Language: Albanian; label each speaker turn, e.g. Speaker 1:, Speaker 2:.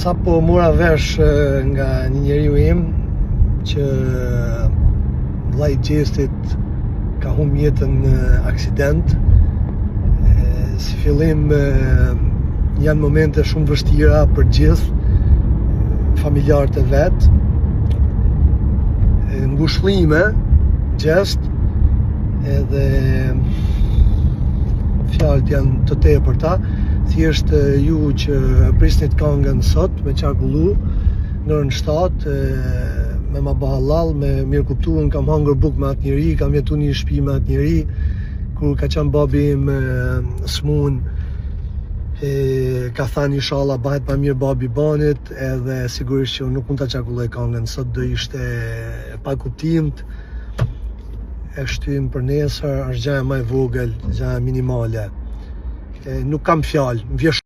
Speaker 1: Sa po mora vesh nga një njeriu im që vllai i Gjestit ka humbur jetën në aksident. Si fillim janë momente shumë vështira për gjithë familjarët e vet. Ngushëllime, gjest, edhe fjalët janë të tepërta. Thjesht ju që prisnit këngën sot me qarkullu në orën 7 me ma bahallall, me mirë kuptuën, kam hangër bukë me atë njeri, kam jetu një shtëpi me atë njeri, kur ka qenë babi im smun, ka thënë inshallah bëhet më mirë babi banit, edhe sigurisht që unë nuk mund ta qarkulloj këngën, sot do ishte pa kuptimt, e shtym për nesër, është gjëja më e vogël, gjëja minimale. Nuk kam fjalë, më vjen